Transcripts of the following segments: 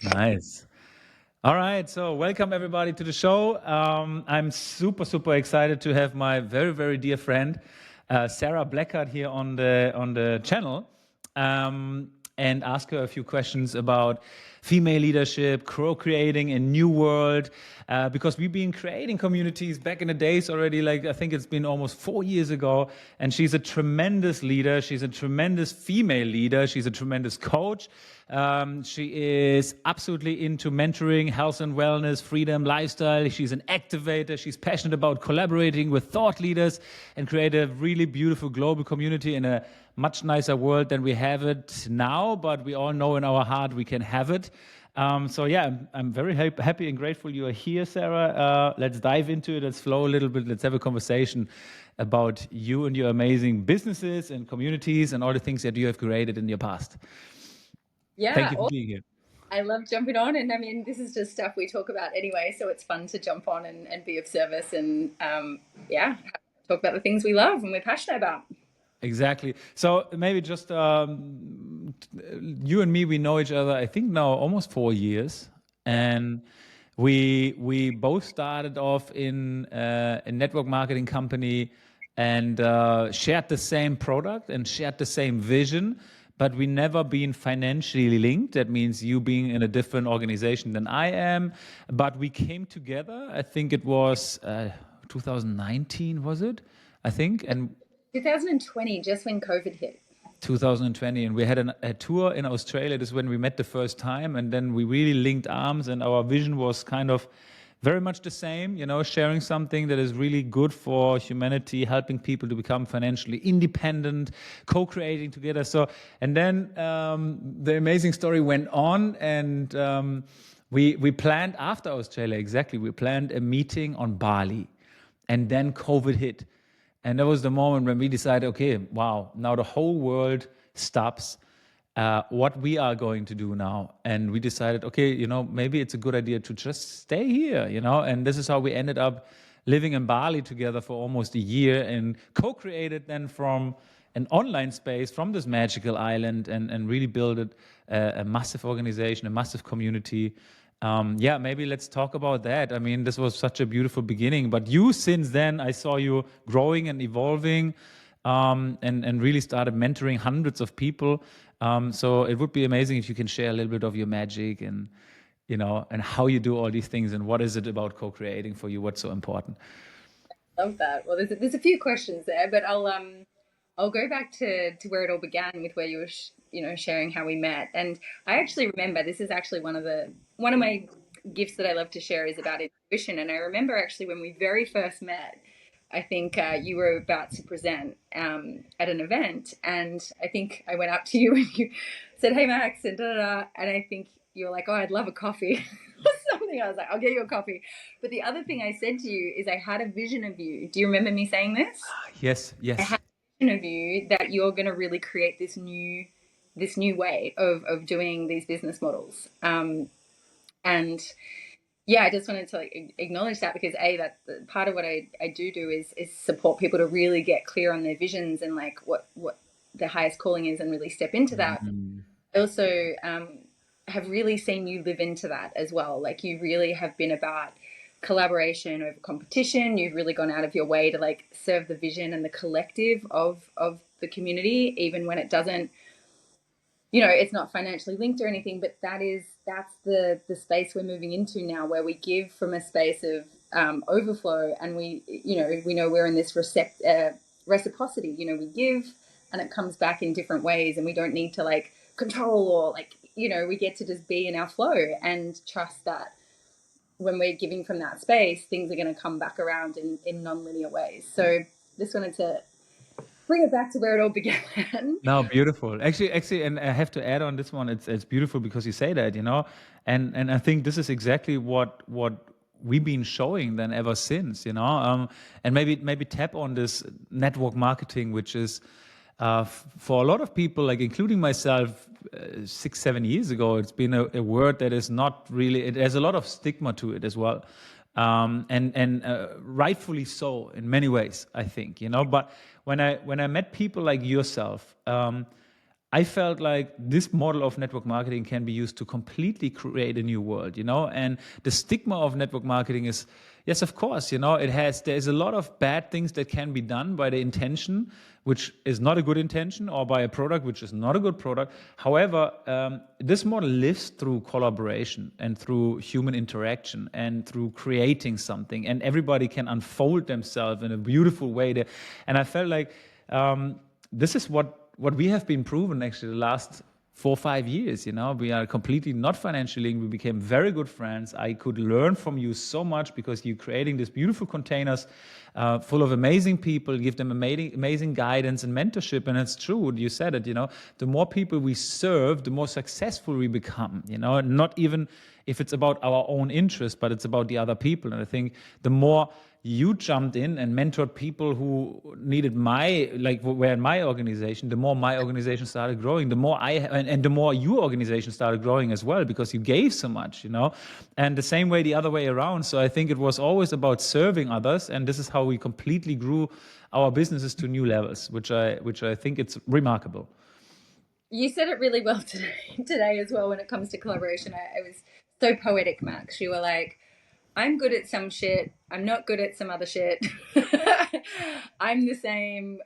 Nice. All right, so welcome everybody to the show. I'm super excited to have my very dear friend Sarah Blackah here on the channel, and ask her a few questions about female leadership, co-creating a new world. Because we've been creating communities back in the days already. Like I think it's been almost 4 years ago, and she's a tremendous leader. She's a tremendous female leader. She's a tremendous coach. She is absolutely into mentoring, health and wellness, freedom, lifestyle. She's an activator. She's passionate about collaborating with thought leaders and create a really beautiful global community in a much nicer world than we have it now. But we all know in our heart we can have it. So yeah, I'm very happy and grateful you are here, Sarah. Let's dive into it. Let's flow a little bit. Let's have a conversation about you and your amazing businesses and communities and all the things that you have created in your past. Thank Yeah, you for being here. I love jumping on, and I mean, this is just stuff we talk about anyway, so it's fun to jump on and be of service and yeah, talk about the things we love and we're passionate about. Exactly. So maybe just you and me, we know each other, I think now almost 4 years, Yeah. and we both started off in a network marketing company and shared the same product and shared the same vision, but we never been financially linked. That means you being in a different organization than I am, but we came together. I think it was 2019, was it? I think, and 2020, just when COVID hit. 2020, and we had a tour in Australia. This is when we met the first time, and then we really linked arms, and our vision was kind of very much the same, sharing something that is really good for humanity, helping people to become financially independent, co-creating together. So, and then the amazing story went on, and we planned after Australia, exactly, we planned a meeting on Bali, and then COVID hit. And that was the moment when we decided, okay, wow, now the whole world stops. What we are going to do now? And we decided, okay, maybe it's a good idea to just stay here, And this is how we ended up living in Bali together for almost a year and co-created then from an online space from this magical island and really built a massive organization, a massive community. Yeah, maybe let's talk about that. I mean, this was such a beautiful beginning, but you, since then, I saw you growing and evolving, and really started mentoring hundreds of people. So it would be amazing if you can share a little bit of your magic and, and how you do all these things and what is it about co-creating for you? What's so important? Love that. Well, there's a few questions there, but I'll go back to where it all began with where you were sharing how we met. And I actually remember this is actually one of my gifts that I love to share is about intuition. And I remember actually when we very first met, I think you were about to present at an event, and I think I went up to you and you said, "Hey Max," and da da da, and I think you were like, "Oh, I'd love a coffee." Or something. I was like, "I'll get you a coffee." But the other thing I said to you is I had a vision of you. Do you remember me saying this? Yes, I had yes. a vision of you that you're going to really create this new way of doing these business models. And yeah, I just wanted to like acknowledge that because that part of what I do is support people to really get clear on their visions and like what their highest calling is and really step into that. Mhm. I also have really seen you live into that as well. Like you really have been about collaboration over competition. You've really gone out of your way to like serve the vision and the collective of the community, even when it doesn't, it's not financially linked or anything. But that's the space we're moving into now, where we give from a space of overflow, and we know we're in this reciprocity. We give, and it comes back in different ways, and we don't need to like control or like we get to just be in our flow and trust that when we're giving from that space, things are going to come back around in non-linear ways. So just wanted to bring it back to where it all began. No, beautiful. Actually, and I have to add on this one. It's beautiful because you say that, and I think this is exactly what we've been showing then ever since, and maybe tap on this network marketing, which is for a lot of people, like including myself, 6, 7 years ago, it's been a word that is not really. It has a lot of stigma to it as well, and rightfully so in many ways, I think. But when I met people like yourself, I felt like this model of network marketing can be used to completely create a new world, you know? And the stigma of network marketing is, yes, of course, you know, there's a lot of bad things that can be done by the intention, which is not a good intention, or by a product, which is not a good product. However, this model lives through collaboration and through human interaction and through creating something, and everybody can unfold themselves in a beautiful way there. And I felt like, this is what we have been proven actually the last 4 or 5 years. You know, we are completely not financially linked. We became very good friends. I could learn from you so much because you're creating these beautiful containers full of amazing people, give them amazing guidance and mentorship. And it's true, you said it, you know, the more people we serve, the more successful we become, you know, not even if it's about our own interest, but it's about the other people. And I think the more you jumped in and mentored people who needed were in my organization, the more my organization started growing, the more and the more your organization started growing as well, because you gave so much, you know, and the same way the other way around. So I think it was always about serving others, and this is how we completely grew our businesses to new levels, which I think it's remarkable. You said it really well today as well when it comes to collaboration. I was so poetic, Max. You were like, I'm good at some shit. I'm not good at some other shit. I'm the same.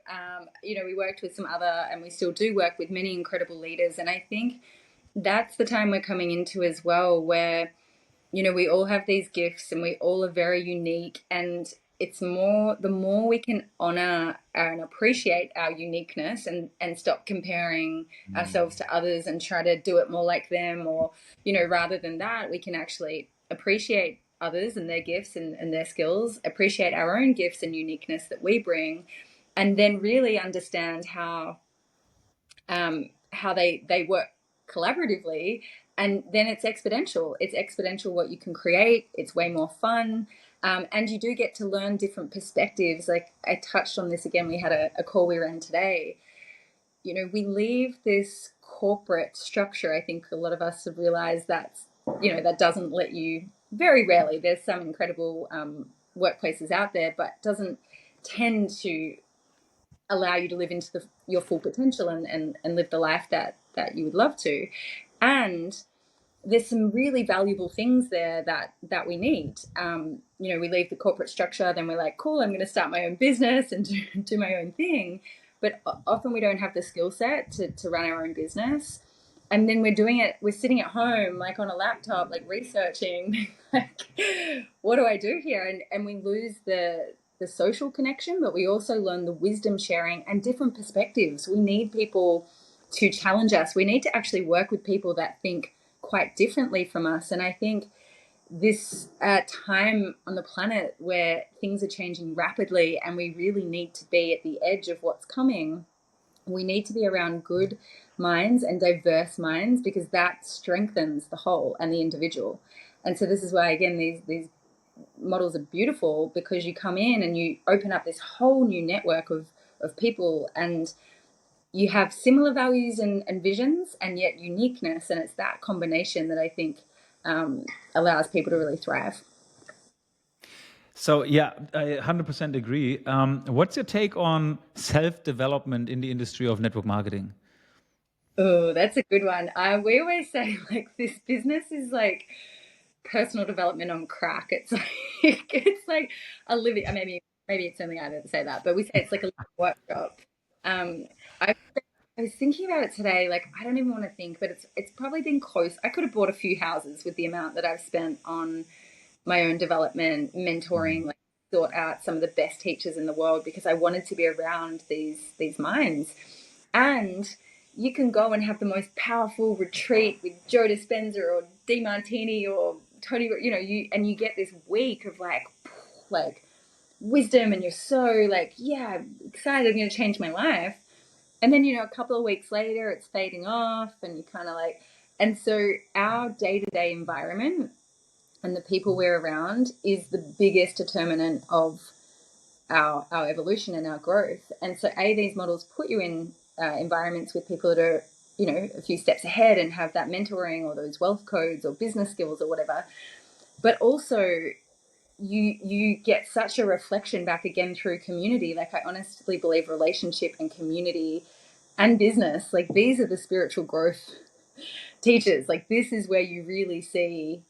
We worked with some other, and we still do work with many incredible leaders. And I think that's the time we're coming into as well, where, we all have these gifts and we all are very unique. And it's the more we can honor and appreciate our uniqueness and stop comparing ourselves to others and try to do it more like them, or, rather than that, we can actually appreciate others and their gifts and their skills, appreciate our own gifts and uniqueness that we bring, and then really understand how they work collaboratively. And then it's exponential what you can create. It's way more fun. And you do get to learn different perspectives. Like I touched on this again, we had a call we ran today. We leave this corporate structure. I think a lot of us have realized that doesn't let you, very rarely, there's some incredible workplaces out there, but doesn't tend to allow you to live into your full potential and live the life that you would love to. And there's some really valuable things there that we need. We leave the corporate structure, then we're like, cool, I'm going to start my own business and do my own thing. But often we don't have the skill set to run our own business. And then we're sitting at home, like on a laptop, like researching, like, what do I do here? And we lose the social connection, but we also learn the wisdom sharing and different perspectives. We need people to challenge us. We need to actually work with people that think quite differently from us. And I think this time on the planet where things are changing rapidly and we really need to be at the edge of what's coming, we need to be around good minds and diverse minds, because that strengthens the whole and the individual. And so this is why, again, these models are beautiful, because you come in and you open up this whole new network of people, and you have similar values and visions and yet uniqueness. And it's that combination that I think allows people to really thrive. So yeah, I 100% agree. What's your take on self-development in the industry of network marketing? Oh, that's a good one. We always say, like, this business is like personal development on crack. It's like it's like a living. Maybe it's only I that say that, but we say it's like a living workshop. Um, I, I was thinking about it today. Like, I don't even want to think, but it's probably been close. I could have bought a few houses with the amount that I've spent on my own development, mentoring, like sought out some of the best teachers in the world, because I wanted to be around these minds. And you can go and have the most powerful retreat with Joe Dispenza or DeMartini or Tony, you get this week of like wisdom, and you're so like, yeah, I'm excited, I'm going to change my life. And then, a couple of weeks later, it's fading off, and you kind of like, and so our day to day environment and the people we're around is the biggest determinant of our evolution and our growth. And so, these models put you in environments with people that are, a few steps ahead and have that mentoring or those wealth codes or business skills or whatever. But also, you get such a reflection back again through community. Like, I honestly believe relationship and community and business. Like these are the spiritual growth teachers. Like this is where you really see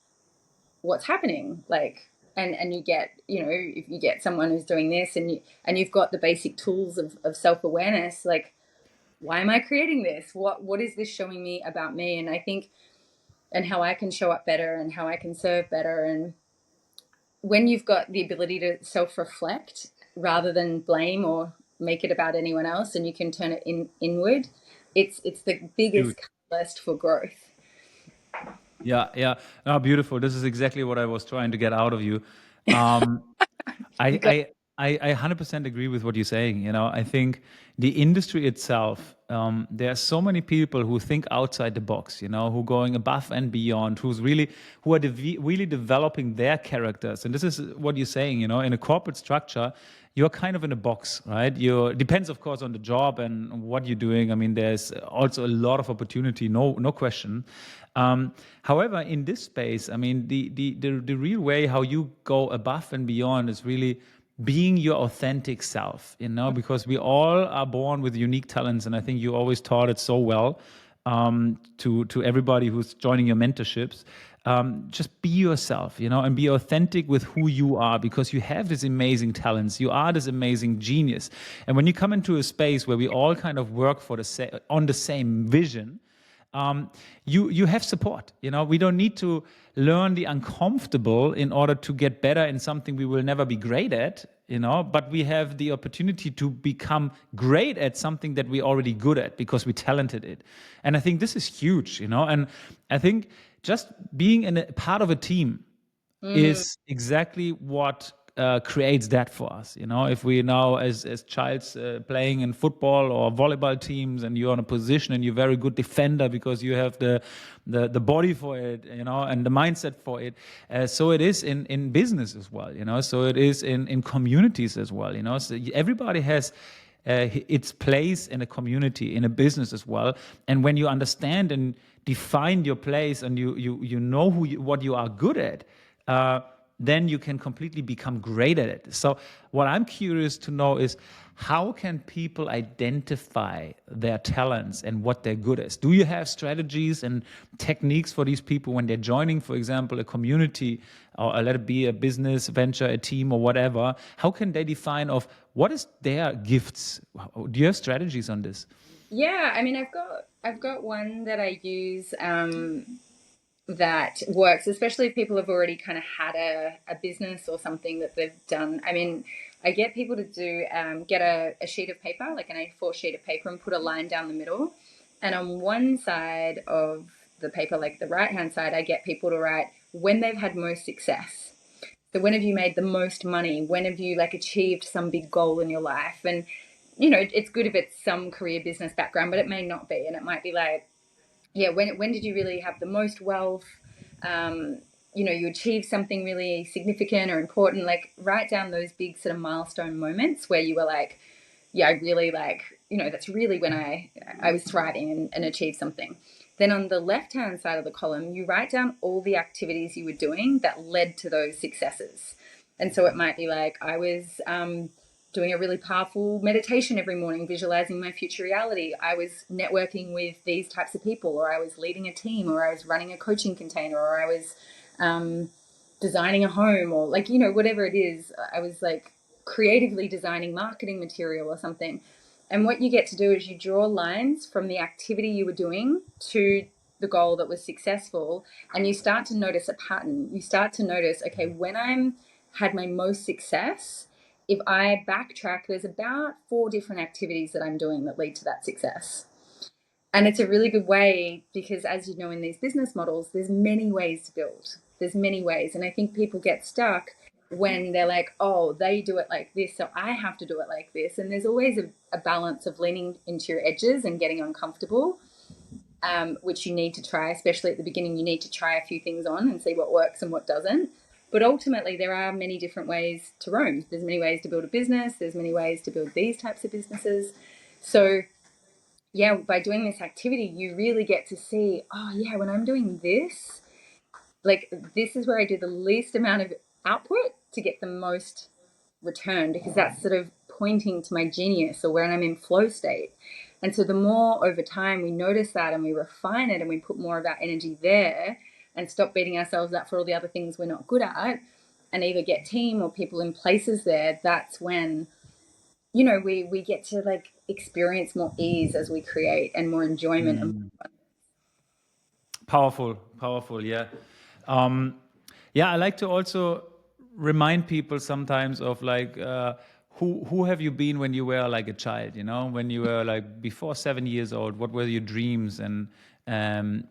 what's happening. Like and you get, you know, if you get someone who's doing this and you've got the basic tools of self-awareness, like why am I creating this? What is this showing me about me? And I think and how I can show up better and how I can serve better. And when you've got the ability to self-reflect rather than blame or make it about anyone else, and you can turn it inward, it's the biggest Huge. catalyst for growth. Yeah, yeah. Oh, beautiful. This is exactly what I was trying to get out of you. Um, You I, got I, I 100% agree with what you're saying. You know, I think the industry itself, there are so many people who think outside the box, you know, who going above and beyond, who are really developing their characters. And this is what you're saying, you know, in a corporate structure, you're kind of in a box, right? You depends, of course, on the job and what you're doing. I mean, there's also a lot of opportunity, no question. However, in this space, I mean, the real way how you go above and beyond is really being your authentic self, you know, because we all are born with unique talents, and I think you always taught it so well to everybody who's joining your mentorships. Just be yourself, you know, and be authentic with who you are, because you have these amazing talents. You are this amazing genius, and when you come into a space where we all kind of work for on the same vision, you have support. You know, we don't need to learn the uncomfortable in order to get better in something we will never be great at. You know, but we have the opportunity to become great at something that we're already good at because we talented it. And I think this is huge. You know, and I think just being in a part of a team mm, is exactly what creates that for us. You know, if we now as childs playing in football or volleyball teams, and you're in a position and you're a very good defender because you have the body for it, you know, and the mindset for it. So it is in business as well. You know, so it is in communities as well. You know, so everybody has its place in a community, in a business as well. And when you understand and define your place, and you know what you are good at, then you can completely become great at it. So what I'm curious to know is, how can people identify their talents and what they're good at? Do you have strategies and techniques for these people when they're joining, for example, a community, or let it be a business venture, a team, or whatever? How can they define of what is their gifts? Do you have strategies on this? yeah, I mean, I've got one that I use that works, especially if people have already kind of had a business or something that they've done. I mean, I get people to do get a sheet of paper, like an A4 sheet of paper, and put a line down the middle. And on one side of the paper, like the right hand side, I get people to write when they've had most success. So when have you made the most money? When have you like achieved some big goal in your life? And you know, it's good if it's some career business background, but it may not be, and it might be like, yeah, when did you really have the most wealth? You know, you achieved something really significant or important. Like write down those big sort of milestone moments where you were like, yeah, I really like, you know, that's really when I was thriving and achieved something. Then on the left hand side of the column, you write down all the activities you were doing that led to those successes. And so it might be like I was doing a really powerful meditation every morning, visualizing my future reality. I was networking with these types of people, or I was leading a team, or I was running a coaching container, or I was designing a home, or like, you know, whatever it is. I was like creatively designing marketing material or something. And what you get to do is you draw lines from the activity you were doing to the goal that was successful, and you start to notice a pattern. You start to notice, okay, when I'm had my most success, if I backtrack, there's about 4 different activities that I'm doing that lead to that success. And it's a really good way because, as you know, in these business models, there's many ways to build. There's many ways. And I think people get stuck when they're like, oh, they do it like this, so I have to do it like this. And there's always a balance of leaning into your edges and getting uncomfortable, which you need to try, especially at the beginning. You need to try a few things on and see what works and what doesn't. But ultimately, there are many different ways to roam. There's many ways to build a business. There's many ways to build these types of businesses. So yeah, by doing this activity, you really get to see, oh, yeah, when I'm doing this, like this is where I do the least amount of output to get the most return, because that's sort of pointing to my genius or when I'm in flow state. And so the more over time we notice that and we refine it and we put more of our energy there and stop beating ourselves up for all the other things we're not good at, and either get team or people in places there, that's when, you know, we get to like experience more ease as we create and more enjoyment and Powerful, powerful, yeah. Um, yeah, I like to also remind people sometimes of like who have you been when you were like a child, you know, when you were like before 7 years old, what were your dreams? And um,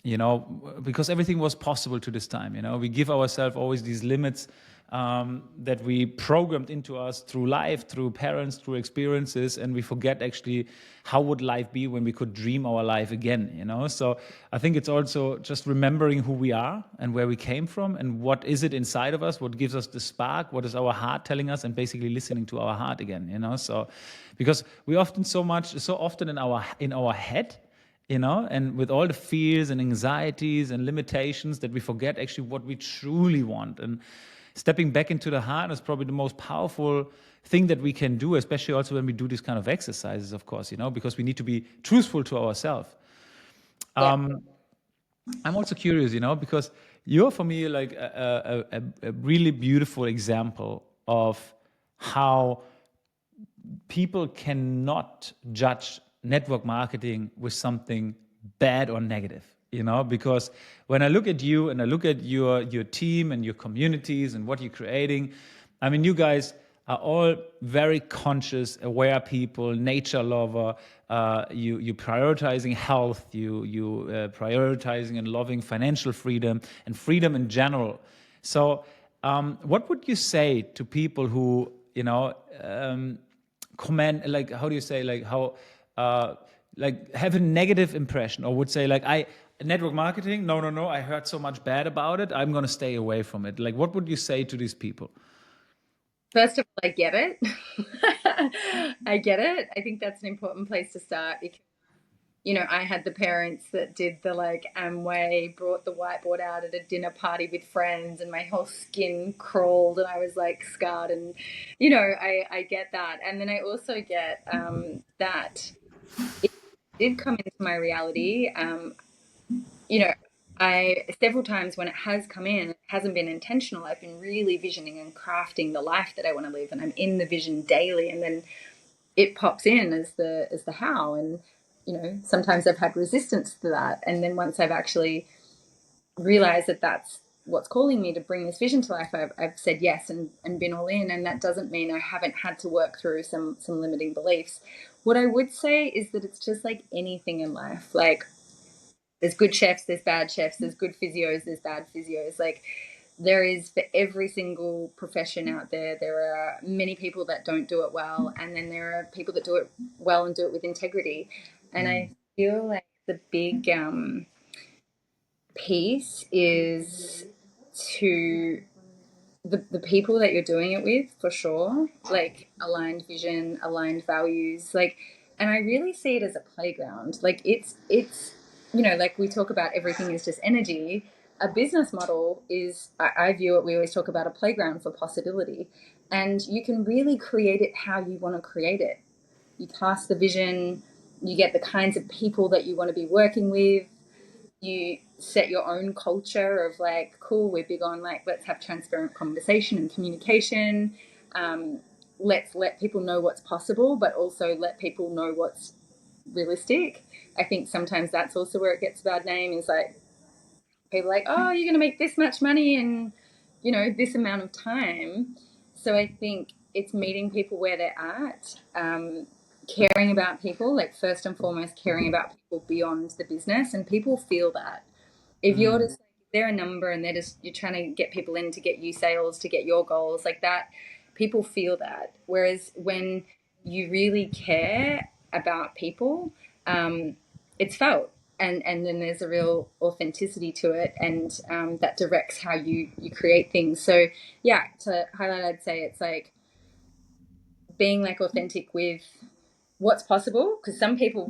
you know, because everything was possible to this time, you know, we give ourselves always these limits that we programmed into us through life, through parents, through experiences, and we forget actually how would life be when we could dream our life again, you know. So I think it's also just remembering who we are and where we came from and what is it inside of us, what gives us the spark, what is our heart telling us, and basically listening to our heart again, you know. So because we often so often in our head, you know, and with all the fears and anxieties and limitations, that we forget actually what we truly want. And stepping back into the heart is probably the most powerful thing that we can do, especially also when we do these kind of exercises, of course, you know, because we need to be truthful to ourselves. yeah. I'm also curious, you know, because you're for me like a really beautiful example of how people cannot judge network marketing with something bad or negative, you know, because when I look at you and I look at your team and your communities and what you're creating, I mean, you guys are all very conscious, aware people, nature lover. You prioritizing health, you prioritizing and loving financial freedom and freedom in general. So, what would you say to people who, you know, comment, like, how do you say, like, how like have a negative impression, or would say like, I network marketing, no, I heard so much bad about it, I'm going to stay away from it? Like, what would you say to these people? First of all, I get it. I get it. I think that's an important place to start because, you know, I had the parents that did the like Amway, brought the whiteboard out at a dinner party with friends, and my whole skin crawled, and I was like scarred. And, you know, I get that. And then I also get that it did come into my reality. You know, I several times when it has come in, it hasn't been intentional. I've been really visioning and crafting the life that I want to live, and I'm in the vision daily. And then it pops in as the how. And you know, sometimes I've had resistance to that, and then once I've actually realized that that's what's calling me to bring this vision to life, I've said yes and been all in. And that doesn't mean I haven't had to work through some limiting beliefs. What I would say is that it's just like anything in life. Like, there's good chefs, there's bad chefs, there's good physios, there's bad physios. Like, there is, for every single profession out there, there are many people that don't do it well, and then there are people that do it well and do it with integrity. And I feel like the big piece is to the people that you're doing it with, for sure, like aligned vision, aligned values, like, and I really see it as a playground. Like, it's you know, like we talk about everything is just energy. A business model is, I view it, we always talk about a playground for possibility, and you can really create it how you want to create it. You cast the vision, you get the kinds of people that you want to be working with, you set your own culture of like, cool, we're big on like, let's have transparent conversation and communication. Let's let people know what's possible, but also let people know what's realistic. I think sometimes that's also where it gets a bad name, is like people are like, oh, you're going to make this much money in, you know, this amount of time. So I think it's meeting people where they're at, caring about people, like first and foremost, caring about people beyond the business, and people feel that. If you're just like, they're a number and they're just, you're trying to get people in to get you sales, to get your goals, like that, people feel that. Whereas when you really care about people, it's felt. And then there's a real authenticity to it, and that directs how you create things. So yeah, to highlight, I'd say it's like being like authentic with what's possible, because some people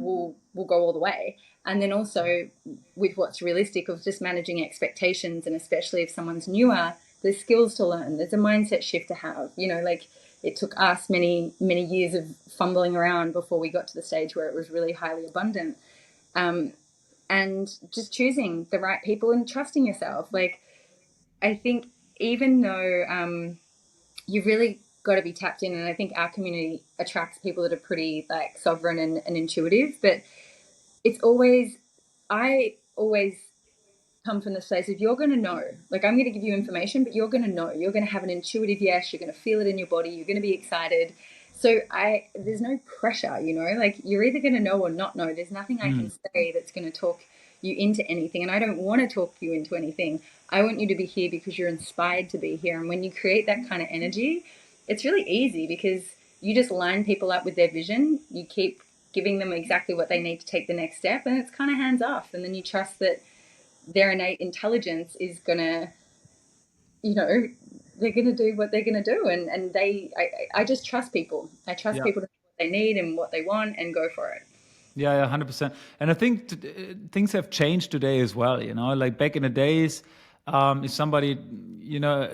will go all the way, and then also with what's realistic, of just managing expectations. And especially if someone's newer, there's skills to learn, there's a mindset shift to have, you know, like it took us many, many years of fumbling around before we got to the stage where it was really highly abundant. And just choosing the right people and trusting yourself. Like, I think even though you've really got to be tapped in, and I think our community attracts people that are pretty like sovereign and intuitive, but it's always, I always come from the space of you're going to know, like I'm going to give you information, but you're going to know, you're going to have an intuitive yes, you're going to feel it in your body, you're going to be excited. So there's no pressure, you know, like you're either going to know or not know. There's nothing I can say that's going to talk you into anything. And I don't want to talk you into anything. I want you to be here because you're inspired to be here. And when you create that kind of energy, it's really easy because you just line people up with their vision. You keep giving them exactly what they need to take the next step. And it's kind of hands off. And then you trust that their innate intelligence is going to, you know, they're going to do what they're going to do. And I just trust people. I trust Yeah. people to know what they need and what they want and go for it. Yeah, yeah, 100%. And I think things have changed today as well. You know, like back in the days, if somebody, you know,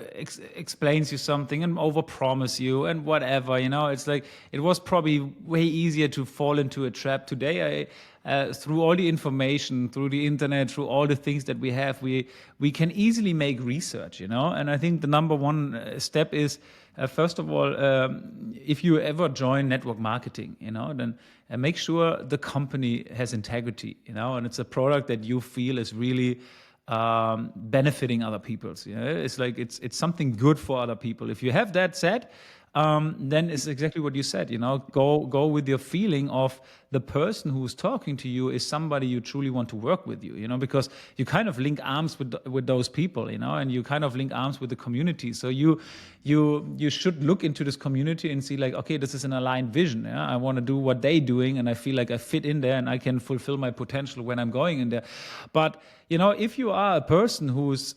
explains you something and overpromise you and whatever, you know, it's like it was probably way easier to fall into a trap. Today, through all the information, through the internet, through all the things that we have, we can easily make research. You know, and I think the number one step is. First of all, if you ever join network marketing, you know, then make sure the company has integrity, you know, and it's a product that you feel is really benefiting other people. You know, it's like it's something good for other people. If you have that said, then it's exactly what you said. You know, go with your feeling of the person who's talking to you is somebody you truly want to work with you. You know, because you kind of link arms with those people. You know, and you kind of link arms with the community. So you should look into this community and see like, okay, this is an aligned vision. Yeah? I want to do what they're doing, and I feel like I fit in there, and I can fulfill my potential when I'm going in there. But you know, if you are a person who's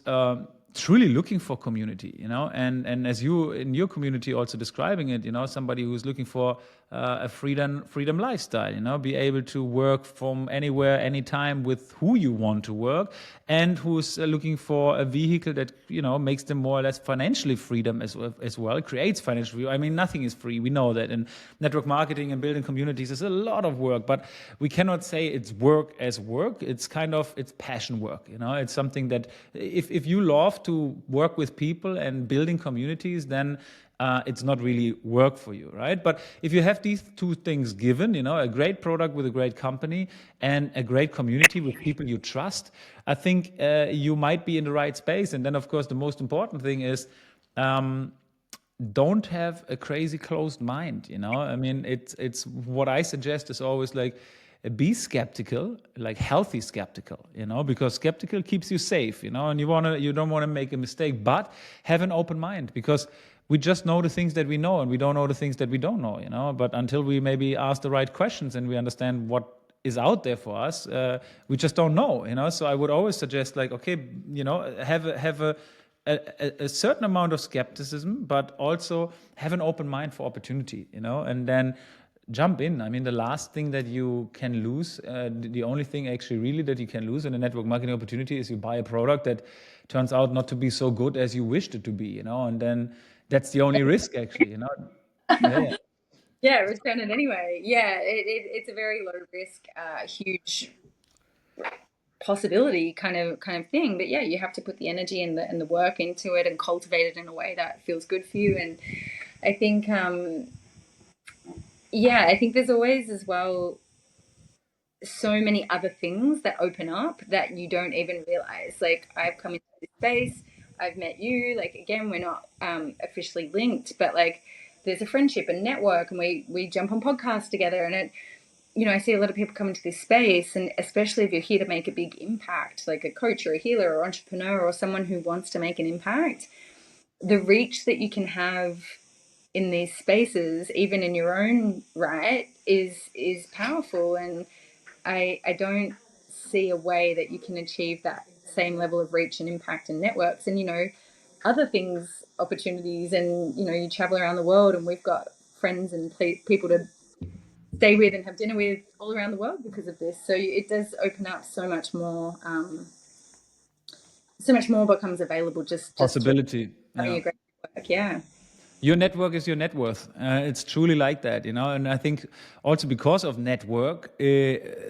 truly looking for community, you know, and as you in your community also describing it, you know, somebody who's looking for a freedom lifestyle, you know, be able to work from anywhere, anytime with who you want to work, and who's looking for a vehicle that, you know, makes them more or less financially freedom as well, creates financial freedom. I mean, nothing is free. We know that. And network marketing and building communities is a lot of work, but we cannot say it's work as work. It's kind of, it's passion work, you know, it's something that if you love to work with people and building communities, then it's not really work for you, right? But if you have these two things given, you know, a great product with a great company and a great community with people you trust, I think you might be in the right space. And then, of course, the most important thing is don't have a crazy closed mind. You know, I mean, it's what I suggest is always like be skeptical, like healthy skeptical, you know, because skeptical keeps you safe, you know, and you don't want to make a mistake, but have an open mind, because we just know the things that we know and we don't know the things that we don't know, you know. But until we maybe ask the right questions and we understand what is out there for us, we just don't know, you know. So I would always suggest like, okay, you know, have a certain amount of skepticism, but also have an open mind for opportunity, you know, and then jump in. I mean, the last thing that you can lose, the only thing actually really that you can lose in a network marketing opportunity is you buy a product that turns out not to be so good as you wished it to be, you know, and then that's the only risk actually, you know. Yeah. Yeah, return it anyway. Yeah, it's a very low risk, huge possibility kind of thing. But yeah, you have to put the energy and the work into it and cultivate it in a way that feels good for you. And I think yeah, I think there's always as well so many other things that open up that you don't even realize. Like I've come into this space, I've met you. Like again, we're not officially linked, but like there's a friendship and network, and we jump on podcasts together, and it. You know, I see a lot of people come into this space, and especially if you're here to make a big impact, like a coach or a healer or entrepreneur or someone who wants to make an impact, the reach that you can have in these spaces, even in your own right, is powerful. And I don't see a way that you can achieve that same level of reach and impact and networks and, you know, other things, opportunities, and, you know, you travel around the world, and we've got friends and people to stay with and have dinner with all around the world because of this. So it does open up so much more. So much more becomes available just through Possibility. having Yeah. a great network. Yeah. Your network is your net worth. It's truly like that, you know. And I think also because of network,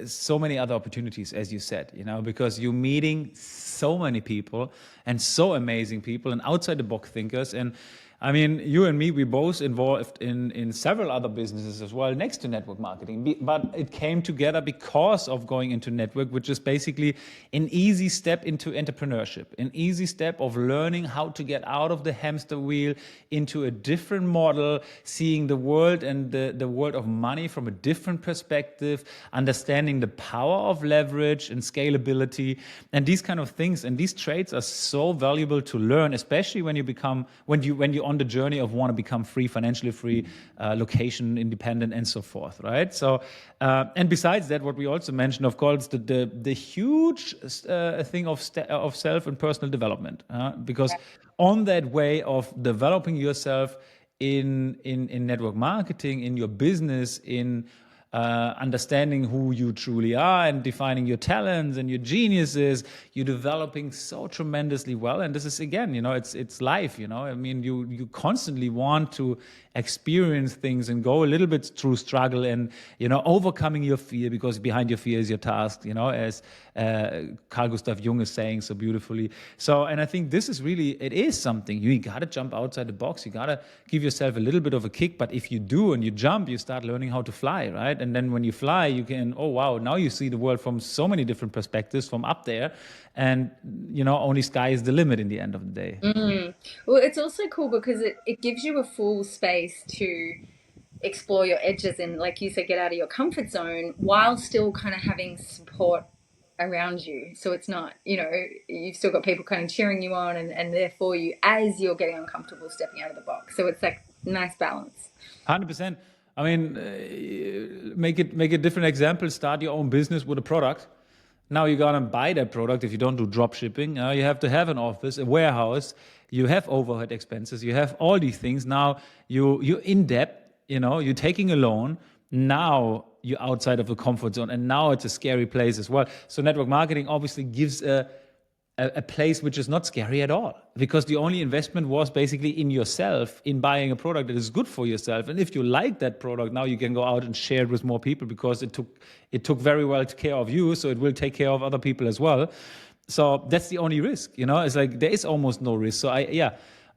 so many other opportunities, as you said, you know, because you're meeting so many people and so amazing people and outside the box thinkers. And I mean, you and me, we both involved in several other businesses as well next to network marketing. But it came together because of going into network, which is basically an easy step into entrepreneurship, an easy step of learning how to get out of the hamster wheel into a different model, seeing the world and the world of money from a different perspective, understanding the power of leverage and scalability and these kind of things. And these traits are so valuable to learn, especially when you're on the journey of want to become free, financially free, location independent, and so forth, right? So, and besides that, what we also mentioned, of course, the huge thing of self and personal development, because on that way of developing yourself in network marketing, in your business, in understanding who you truly are and defining your talents and your geniuses, you're developing so tremendously well. And this is, again, you know, it's life, you know. I mean, you constantly want to experience things and go a little bit through struggle and, you know, overcoming your fear, because behind your fear is your task, you know, as Carl Gustav Jung is saying so beautifully. So, and I think this is really, it is something you got to jump outside the box. You got to give yourself a little bit of a kick. But if you do and you jump, you start learning how to fly, right? And then when you fly, you can, oh wow, now you see the world from so many different perspectives from up there. And, you know, only sky is the limit in the end of the day. Mm. Well, it's also cool because it gives you a full space to explore your edges and, like you said, get out of your comfort zone while still kind of having support around you. So it's not, you know, you've still got people kind of cheering you on and there for you as you're getting uncomfortable stepping out of the box. So it's like nice balance. 100%. I mean, make a different example. Start your own business with a product. Now you're gonna buy that product if you don't do drop shipping. You have to have an office, a warehouse. You have overhead expenses. You have all these things. Now you're in debt. You know, you're taking a loan. Now you're outside of the comfort zone, and now it's a scary place as well. So network marketing obviously gives a place which is not scary at all, because the only investment was basically in yourself, in buying a product that is good for yourself. And if you like that product, now you can go out and share it with more people, because it took very well care of you, so it will take care of other people as well. So that's the only risk, you know. It's like there is almost no risk. So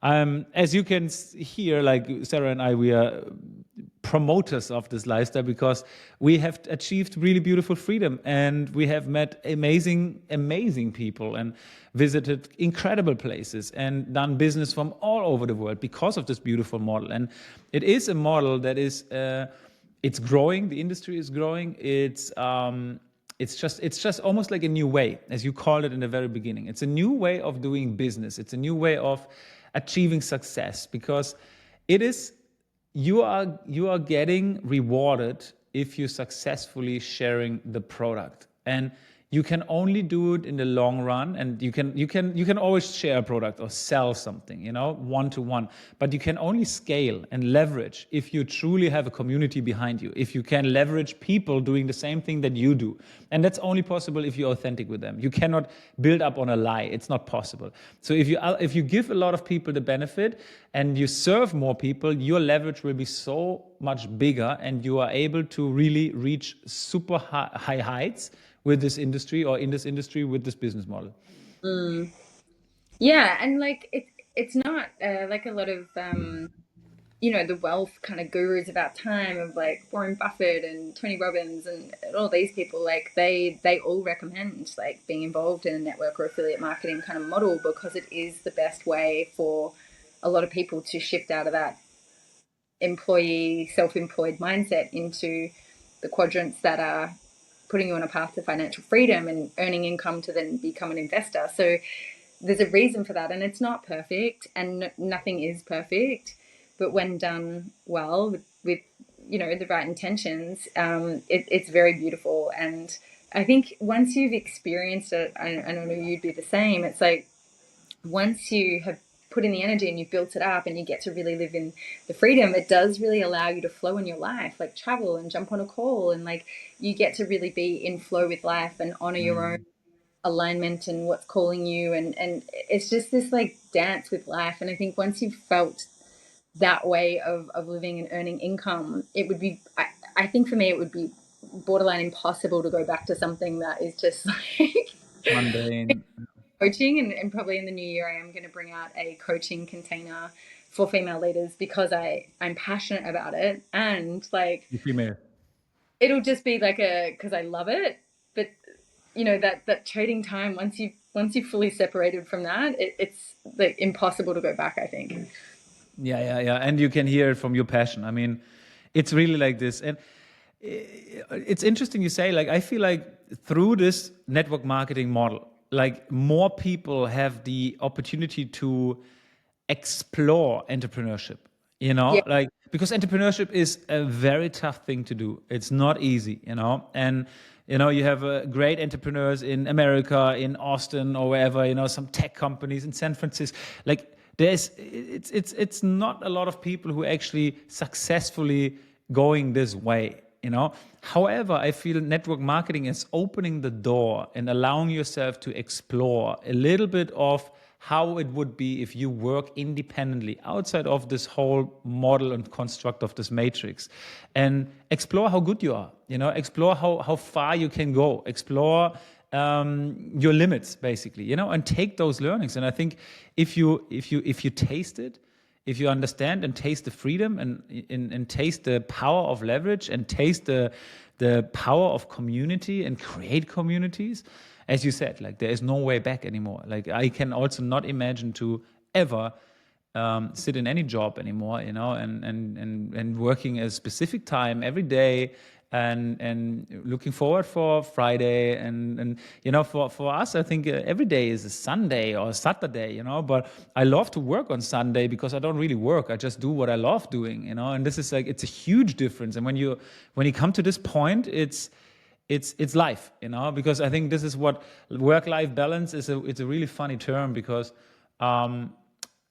as you can hear, like Sarah and I, we are promoters of this lifestyle, because we have achieved really beautiful freedom, and we have met amazing people and visited incredible places and done business from all over the world because of this beautiful model. And it is a model that is it's growing. The industry is growing. It's just almost like a new way, as you called it in the very beginning. It's a new way of doing business. It's a new way of achieving success, because it is, you are getting rewarded if you're successfully sharing the product. And you can only do it in the long run, and you can always share a product or sell something, you know, one to one. But you can only scale and leverage if you truly have a community behind you, if you can leverage people doing the same thing that you do. And that's only possible if you're authentic with them. You cannot build up on a lie. It's not possible. So if you give a lot of people the benefit and you serve more people, your leverage will be so much bigger, and you are able to really reach super high heights with this industry, or in this industry with this business model. Mm. Yeah, and like it's not like a lot of you know, the wealth kind of gurus of our time, of like Warren Buffett and Tony Robbins and all these people, like they all recommend like being involved in a network or affiliate marketing kind of model, because it is the best way for a lot of people to shift out of that employee self-employed mindset into the quadrants that are putting you on a path to financial freedom and earning income to then become an investor. So there's a reason for that, and it's not perfect, and nothing is perfect, but when done well with you know, the right intentions, it's very beautiful. And I think once you've experienced it, I don't know, you'd be the same. It's like once you have put in the energy and you've built it up and you get to really live in the freedom, it does really allow you to flow in your life, like travel and jump on a call, and like you get to really be in flow with life and honor your own alignment and what's calling you. And it's just this like dance with life. And I think once you've felt that way of living and earning income, it would be, I think for me, it would be borderline impossible to go back to something that is just like Mundane. coaching. And probably in the new year, I am going to bring out a coaching container for female leaders because I'm passionate about it. And like, You female. it'll just be like because I love it. But that trading time, once you've fully separated from that, it's like impossible to go back, I think. Yeah, yeah, yeah. And you can hear it from your passion. I mean, it's really like this. And it's interesting you say, like, I feel like through this network marketing model, like more people have the opportunity to explore entrepreneurship, Yeah. like, because entrepreneurship is a very tough thing to do. It's not easy, and you have great entrepreneurs in America, in Austin or wherever, some tech companies in San Francisco. Like, it's not a lot of people who actually successfully going this way. However, I feel network marketing is opening the door and allowing yourself to explore a little bit of how it would be if you work independently outside of this whole model and construct of this matrix, and explore how good you are, explore how far you can go, explore your limits, basically, and take those learnings. And I think if you taste it, if you understand and taste the freedom, and taste the power of leverage, and taste the power of community and create communities, as you said, like, there is no way back anymore. Like, I can also not imagine to ever sit in any job anymore, and working a specific time every day, and looking forward for Friday, and for us, I think every day is a Sunday or a Saturday, but I love to work on Sunday because I don't really work. I just do what I love doing, and this is like, it's a huge difference. And when you come to this point, it's life, because I think this is what work-life balance is. It's a really funny term because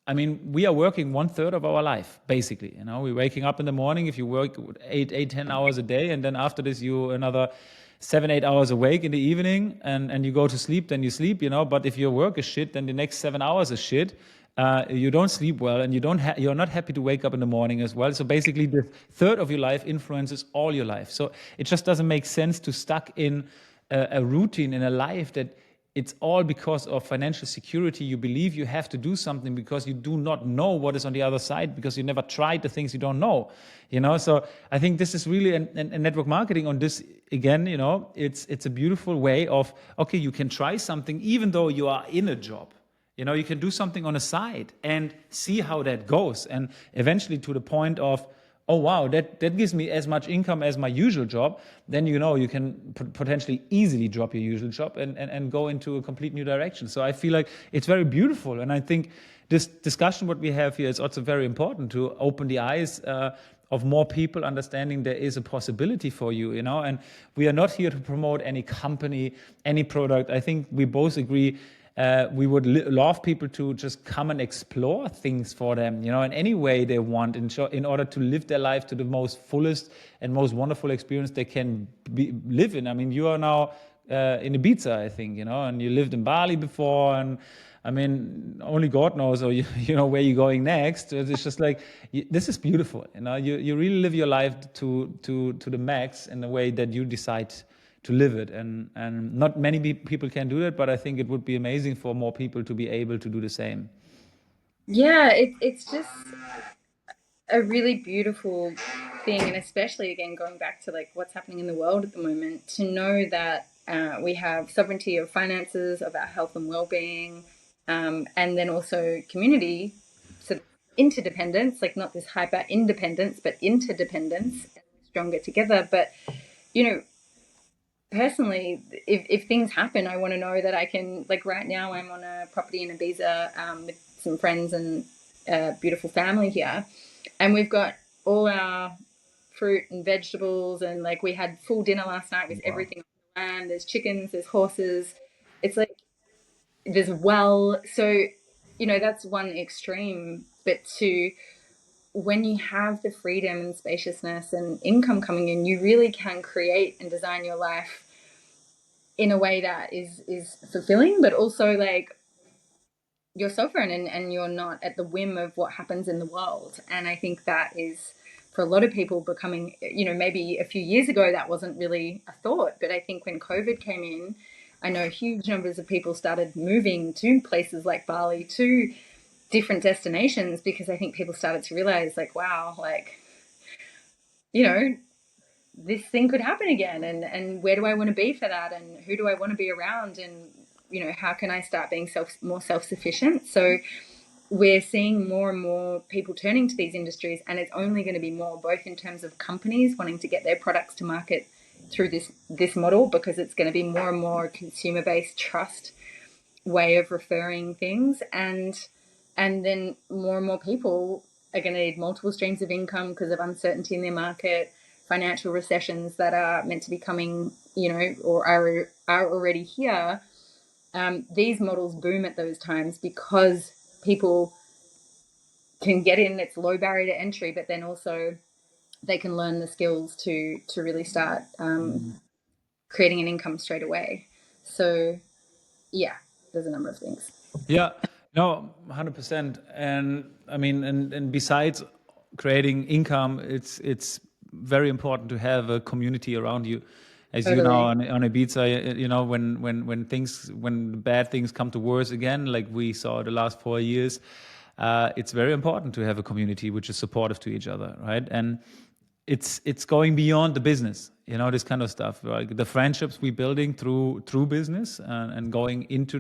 I mean, we are working 1/3 of our life, basically. We're waking up in the morning. If you work 10 hours a day, and then after this, you another 7, 8 hours awake in the evening, and you go to sleep, then you sleep. But if your work is shit, then the next 7 hours is shit. You don't sleep well, and you're not happy to wake up in the morning as well. So basically, the third of your life influences all your life. So it just doesn't make sense to stuck in a routine in a life that it's all because of financial security. You believe you have to do something because you do not know what is on the other side, because you never tried the things you don't know. So I think this is really a network marketing on this again. It's a beautiful way of, okay, you can try something even though you are in a job. You can do something on the side and see how that goes, and eventually to the point of, oh wow, that gives me as much income as my usual job. Then you can potentially easily drop your usual job and go into a complete new direction. So I feel like it's very beautiful, and I think this discussion what we have here is also very important to open the eyes of more people, understanding there is a possibility for you. And we are not here to promote any company, any product. I think we both agree we would love people to just come and explore things for them, in any way they want, in order to live their life to the most fullest and most wonderful experience they can live in. I mean, you are now in Ibiza, I think, and you lived in Bali before, and I mean, only God knows, or where you're going next. It's just like, this is beautiful. You really live your life to the max in the way that you decide to live it, and not many people can do that, but I think it would be amazing for more people to be able to do the same. Yeah, it's just a really beautiful thing, and especially again going back to like what's happening in the world at the moment, to know that we have sovereignty of finances, of our health and well-being, and then also community. So interdependence, like not this hyper independence, but interdependence, and stronger together. But you know, personally, if things happen, I want to know that I can, like right now, I'm on a property in Ibiza with some friends and a beautiful family here. And we've got all our fruit and vegetables. And like we had full dinner last night with Wow. everything on the land. There's chickens, there's horses. It's like there's well. So, that's one extreme. But to when you have the freedom and spaciousness and income coming in, you really can create and design your life in a way that is fulfilling, but also like you're sovereign, and you're not at the whim of what happens in the world. And I think that is, for a lot of people, becoming, maybe a few years ago that wasn't really a thought, but I think when COVID came in, I know huge numbers of people started moving to places like Bali, to different destinations, because I think people started to realize, like, wow, like, you know, this thing could happen again, and where do I want to be for that, and who do I want to be around, and how can I start being more self-sufficient. So we're seeing more and more people turning to these industries, and it's only going to be more, both in terms of companies wanting to get their products to market through this model, because it's going to be more and more consumer-based trust way of referring things, and then more and more people are going to need multiple streams of income because of uncertainty in their market, financial recessions that are meant to be coming, or are already here. These models boom at those times because people can get in. It's low barrier to entry, but then also they can learn the skills to really start creating an income straight away. So yeah, there's a number of things. Yeah, no, 100%. And I mean, and besides creating income, it's very important to have a community around you. As you know, Totally. on Ibiza, when bad things come to worse again, like we saw the last 4 years, it's very important to have a community which is supportive to each other, right? And it's going beyond the business, this kind of stuff, like the friendships we're building through business, and going into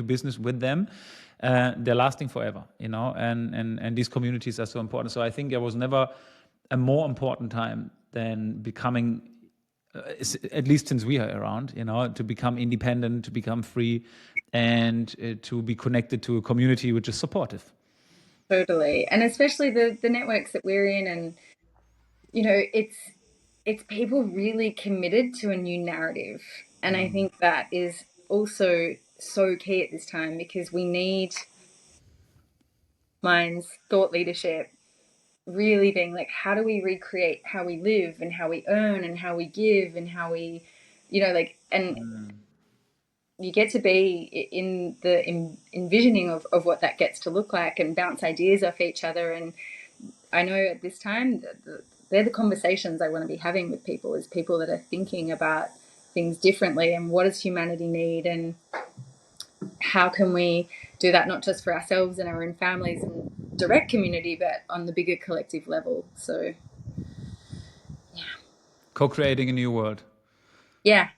business with them, they're lasting forever, and these communities are so important. So I think there was never a more important time than becoming, at least since we are around, to become independent, to become free, and to be connected to a community which is supportive. Totally. And especially the networks that we're in, and it's people really committed to a new narrative. And I think that is also so key at this time, because we need minds, thought leadership, really being like, how do we recreate how we live and how we earn and how we give and how we, and you get to be in the envisioning of what that gets to look like, and bounce ideas off each other. And I know at this time, they're the conversations I want to be having with people, is people that are thinking about things differently, and what does humanity need, and how can we do that, not just for ourselves and our own families and direct community, but on the bigger collective level. So Co-creating a new world. yeah,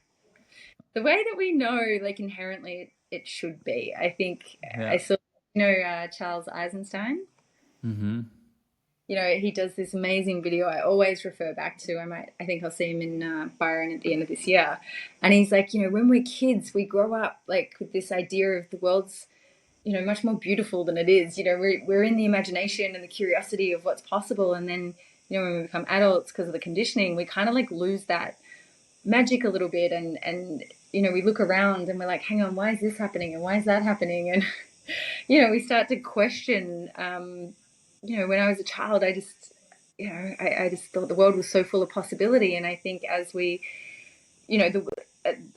the way that we know, like, inherently it should be. I think I Yeah. saw, Charles Eisenstein. He does this amazing video I always refer back to. I think I'll see him in Byron at the end of this year. And he's like, when we're kids, we grow up like with this idea of the world's, much more beautiful than it is. We're in the imagination and the curiosity of what's possible. And then, when we become adults, because of the conditioning, we kind of like lose that magic a little bit. And we look around and we're like, hang on, why is this happening? And why is that happening? And, we start to question, when I was a child, I just, I just thought the world was so full of possibility. And I think as we,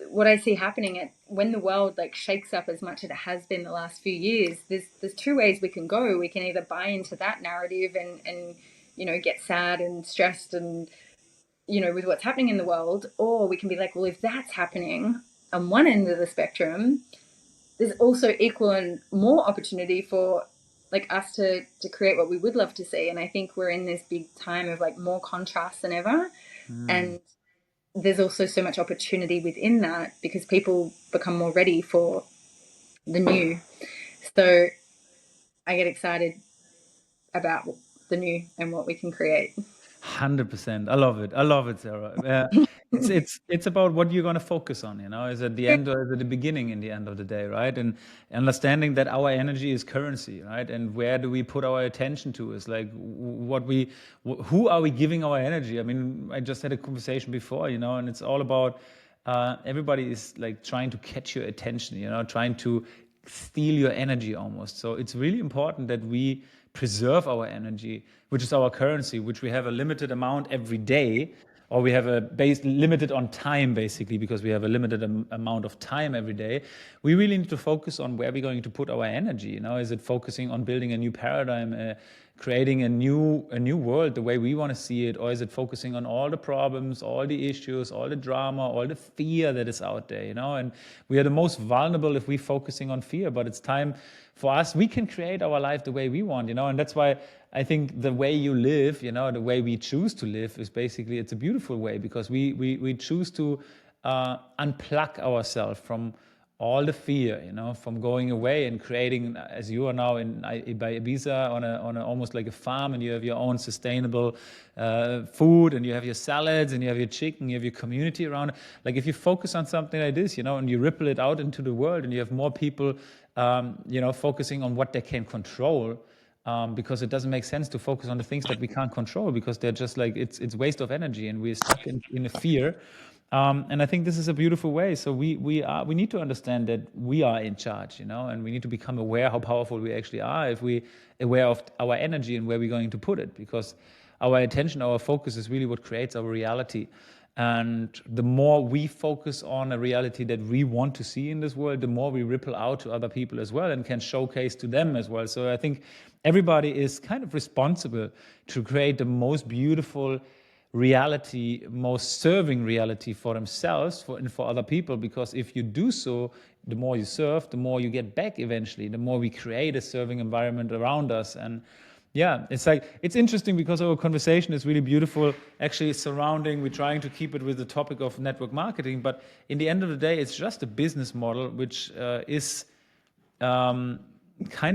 what I see happening when the world like shakes up as much as it has been the last few years, there's two ways we can go. We can either buy into that narrative and get sad and stressed and, with what's happening in the world, or we can be like, well, if that's happening on one end of the spectrum, there's also equal and more opportunity for like us to create what we would love to see. And I think we're in this big time of like more contrast than ever. And there's also so much opportunity within that, because people become more ready for the new. So I get excited about the new and what we can create. 100%. I love it. I love it, Sarah. It's about what you're going to focus on. Is at the end or is at the beginning in the end of the day, right? And understanding that our energy is currency, right? And where do we put our attention to is like who are we giving our energy? I mean, I just had a conversation before, and it's all about everybody is like trying to catch your attention, trying to steal your energy almost. So it's really important that we preserve our energy, which is our currency, which we have a limited amount every day or we have a base limited on time, basically, because we have a limited amount of time every day. We really need to focus on where we're going to put our energy. Is it focusing on building a new paradigm, creating a new world the way we want to see it, or is it focusing on all the problems, all the issues, all the drama, all the fear that is out there? And we are the most vulnerable if we're focusing on fear. But it's time for us. We can create our life the way we want. And that's why I think the way you live, the way we choose to live, is basically, it's a beautiful way, because we choose to unplug ourselves from all the fear, from going away and creating, as you are now by Ibiza, on a almost like a farm, and you have your own sustainable food, and you have your salads, and you have your chicken, you have your community around it. Like, if you focus on something like this, and you ripple it out into the world, and you have more people, focusing on what they can control. Because it doesn't make sense to focus on the things that we can't control, because they're just like, it's waste of energy, and we're stuck in a fear. And I think this is a beautiful way. So we need to understand that we are in charge, and we need to become aware how powerful we actually are if we aware of our energy and where we're going to put it, because our attention, our focus is really what creates our reality. And the more we focus on a reality that we want to see in this world, the more we ripple out to other people as well, and can showcase to them as well. So I think everybody is kind of responsible to create the most beautiful reality, most serving reality for themselves and for other people. Because if you do so, the more you serve, the more you get back eventually, the more we create a serving environment around us. And yeah, it's interesting, because our conversation is really beautiful, actually we're trying to keep it with the topic of network marketing, but in the end of the day, it's just a business model which is kind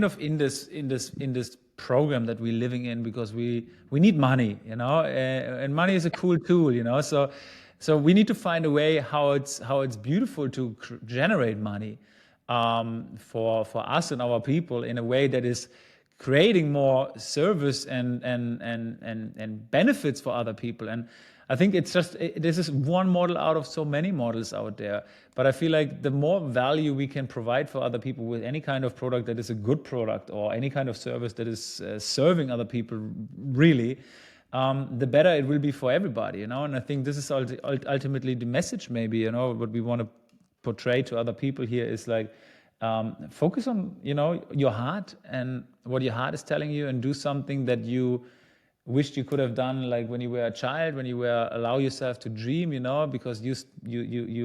of in this program that we're living in, because we need money, and money is a cool tool, so we need to find a way how it's beautiful to generate money for us and our people, in a way that is creating more service and benefits for other people. And I think this is one model out of so many models out there. But I feel like the more value we can provide for other people with any kind of product that is a good product, or any kind of service that is serving other people really, the better it will be for everybody, And I think this is ultimately the message, maybe, what we want to portray to other people here is like, focus on, your heart and what your heart is telling you, and do something that you wished you could have done, like when you were a child, when you were allow yourself to dream, because you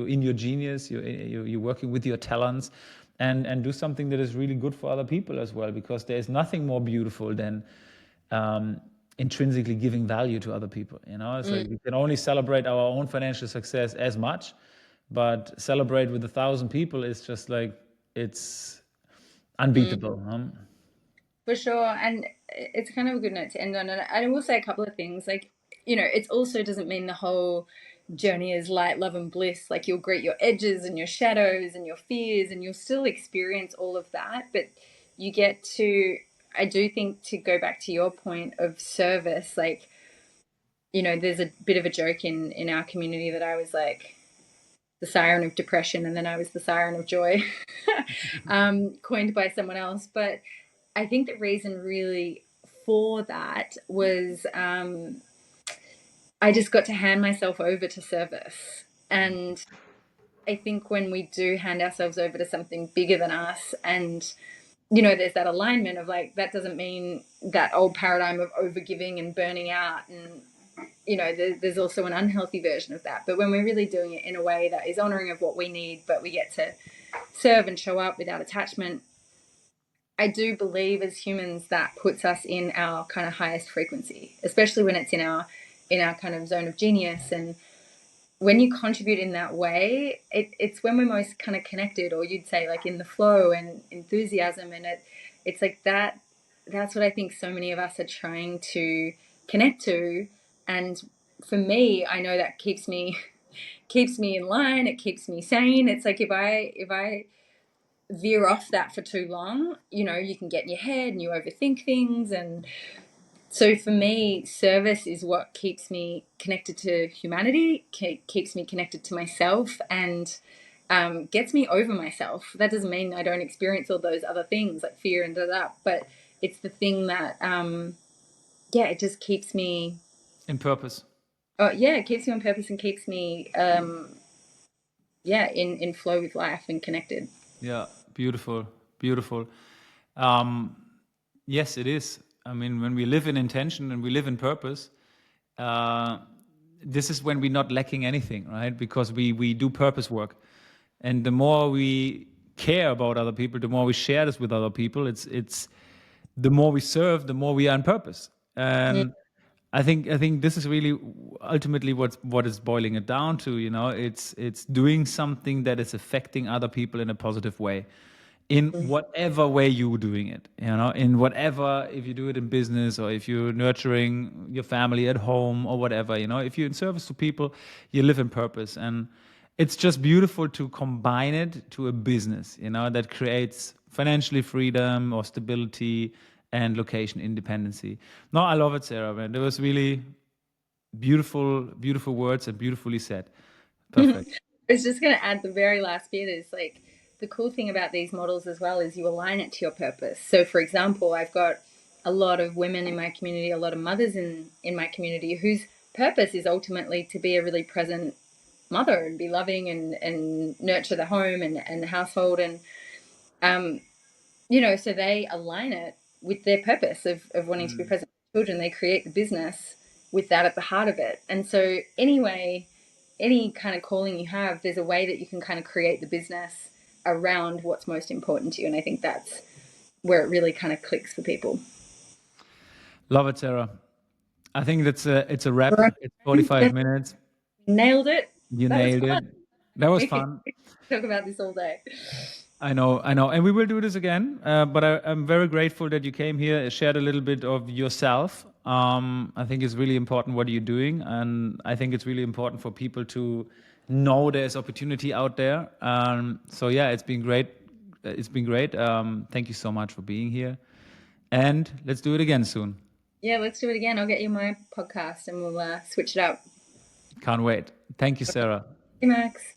in your genius, you're working with your talents, and do something that is really good for other people as well, because there is nothing more beautiful than intrinsically giving value to other people. It's like, we can only celebrate our own financial success as much, but celebrate with 1,000 people is just like, it's unbeatable. For sure. And it's kind of a good note to end on. And I will say a couple of things. Like, it also doesn't mean the whole journey is light, love, and bliss. Like, you'll greet your edges and your shadows and your fears, and you'll still experience all of that. But you get to, I do think, to go back to your point of service, like, there's a bit of a joke in our community that I was like the siren of depression, and then I was the siren of joy, coined by someone else. But I think the reason really for that was I just got to hand myself over to service. And I think when we do hand ourselves over to something bigger than us, and, there's that alignment of like, that doesn't mean that old paradigm of overgiving and burning out. And, there's also an unhealthy version of that. But when we're really doing it in a way that is honoring of what we need, but we get to serve and show up without attachment, I do believe as humans that puts us in our kind of highest frequency, especially when it's in our kind of zone of genius. And when you contribute in that way, it's when we're most kind of connected, or you'd say like in the flow and enthusiasm. And it's like that. That's what I think so many of us are trying to connect to. And for me, I know that keeps me in line. It keeps me sane. It's like if I veer off that for too long, you can get in your head and you overthink things. And so for me, service is what keeps me connected to humanity, keeps me connected to myself, and gets me over myself. That doesn't mean I don't experience all those other things like fear and but it's the thing that it just keeps me in purpose. Oh yeah, it keeps me on purpose and keeps me yeah, in flow with life and connected. Yeah, beautiful, beautiful. Um, yes, it is. I mean, when we live in intention and we live in purpose, uh, this is when we're not lacking anything, right? Because we do purpose work, and the more we care about other people, the more we share this with other people. It's the more we serve, the more we are on purpose. Mm. And I think this is really ultimately what is boiling it down to. You know, it's doing something that is affecting other people in a positive way, in whatever way you're doing it. You know, in whatever, if you do it in business or if you're nurturing your family at home or whatever. You know, if you're in service to people, you live in purpose, and it's just beautiful to combine it to a business. You know, that creates financially freedom or stability and location independency. No, I love it, Sarah, man. There was really beautiful, beautiful words and beautifully said. Perfect. I was just going to add the very last bit is like the cool thing about these models as well is you align it to your purpose. So, for example, I've got a lot of women in my community, a lot of mothers in my community whose purpose is ultimately to be a really present mother and be loving and nurture the home and the household. And, um, so they align it with their purpose of wanting to be present with children. They create the business with that at the heart of it. And so, anyway, any kind of calling you have, there's a way that you can kind of create the business around what's most important to you. And I think that's where it really kind of clicks for people. Love it, Sarah. I think it's a wrap. It's 45 minutes. Nailed it. You That was nailed fun. it. That was We could fun. talk about this all day. I know, and we will do this again. But I'm very grateful that you came here, shared a little bit of yourself. I think it's really important what you're doing, and I think it's really important for people to know there's opportunity out there. So yeah, it's been great. It's been great. Thank you so much for being here, and let's do it again soon. Yeah, let's do it again. I'll get you my podcast and we'll switch it up. Can't wait. Thank you, Sarah. Hey, Max.